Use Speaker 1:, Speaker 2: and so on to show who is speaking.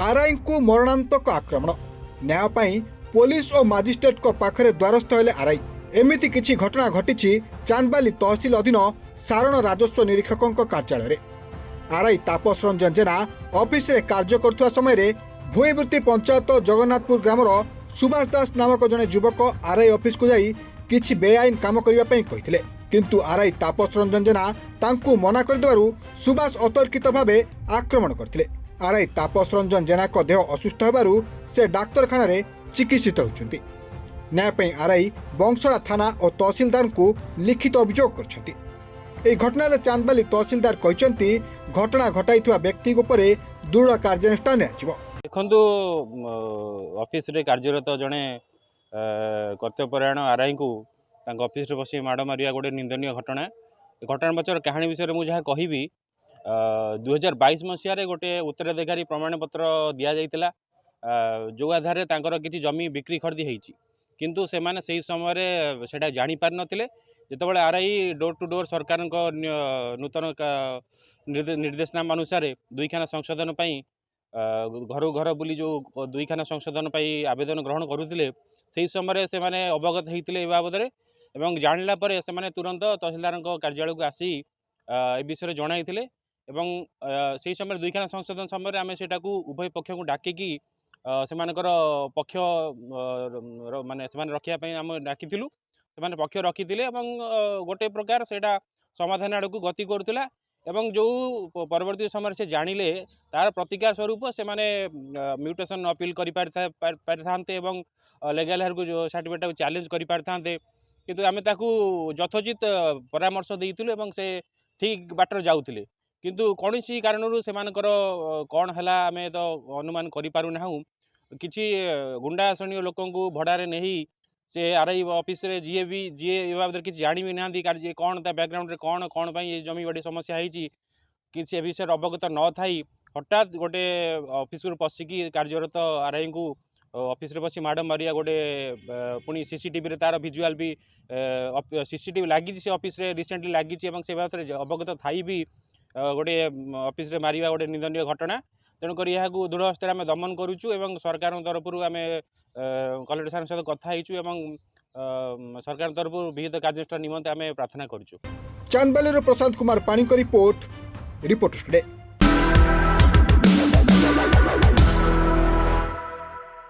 Speaker 1: RI को मरणांतक आक्रमण न्याय पुलिस और मजिस्ट्रेट को पाखरे द्वारस्थ हेले आरआई एमिति किछि घटना घटी चांदबाली तहसिल अधीन सारण राजस्व निरीक्षकों कार्यालय आरआई तापस रंजन जेना ऑफिस रे कार्य करुवा समय भूईवृत्ति पंचायत जगन्नाथपुर ग्रामर सुभाष दास नामक जने युवक आरआई ऑफिस को जाई किछि बेआईन काम करने कहिथिले किंतु आरआई तापस रंजन जेना तांकु मना करदेबारु सुभाष अतर्कित भावे आक्रमण करथिले। आरआई तापस रंजन जेना को देह असुस्थ होबारु से डाक्तरखाना रे चिकित्सित होउछंती। न्याय आरआई बंशड़ा थाना और तहसीलदार को लिखित अभियोग करछंती। ए घटना चांदबाली तहसीलदार कहते घटना घटाई व्यक्ति उपरे दृढ़ कार्यानुष्ठान
Speaker 2: देखु ऑफिस रे कार्यरत जड़े कर्तव्यपरायण आरआई को ऑफिस रे बसी माड़ मारिया गोटे निंदनीय घटना घटना पचर कहानी विषय में मुझे कहबी 2022 मसीह गोटे उत्तराधिकारी प्रमाण पत्र दि जाइतिला जो आधार किसी जमी बिक्री खरीदी होती किंतु से माने सही समय से जानी पार नथिले जितेबाला आरआई डोर टू डोर सरकार नूतन निर्देशनामा अनुसार दुईखाना संशोधन घर घर बुली जो दुईखाना संशोधन आवेदन ग्रहण करुले से समय से माने अवगत होते बाबद एवं जानिला परे से माने तुरंत तहसीलदार कार्यालय को आसी ए विषय जणाइथिले एवं से समय दुईखाना संशोधन समय आम से उभय पक्ष को डाकिकी सेमानकर पक्ष माने से रखापी आम डाकिलु से पक्ष रखी गोटे प्रकार से समाधान आड़ को गति करुला एवं जो परवर्ती समय से जानिले तार प्रतिकार स्वरूप से माने म्यूटेशन अपील कर लेगाल हेयर को जो सर्टिफिकेट चैलेंज कर किंतु आम यथोचित परामर्श देइथिलु से ठीक बाटर जाउथिले किंतु कौन सी कारण से कौन है आम तो अनुमान करूना किसी गुंडा श्रेणी लोक भड़ारे नहीं से आरआई ऑफिस रे जी बाबद किसी जानी भी ना कौन बैकग्राउंड रे कौन कौन ये जमी बड़ी समस्या होती किसी विषय अवगत न थाई हठात गोटे ऑफिस को पशिकी कार्यरत आरआई को ऑफिस रे बसी माड़ मारिया गोटे पुणी सीसीटीवी रे तार विजुआल भी सीसीटीवी लगी से ऑफिस रे रिसेंटली लगी से बात अवगत थाई भी गोटे ऑफिस रे मारिया गोटे निंदनीय घटना तेणुक यह दृढ़ हस्ते आम दमन करुचु एवं सरकार तरफ आम कलेक्टर साहब सहित कथा सरकार तरफ विहित कार्यानुष्ठान निमंते आम प्रार्थना करुचु।
Speaker 1: चांदबाली प्रशांत कुमार पानी रिपोर्ट टुडे।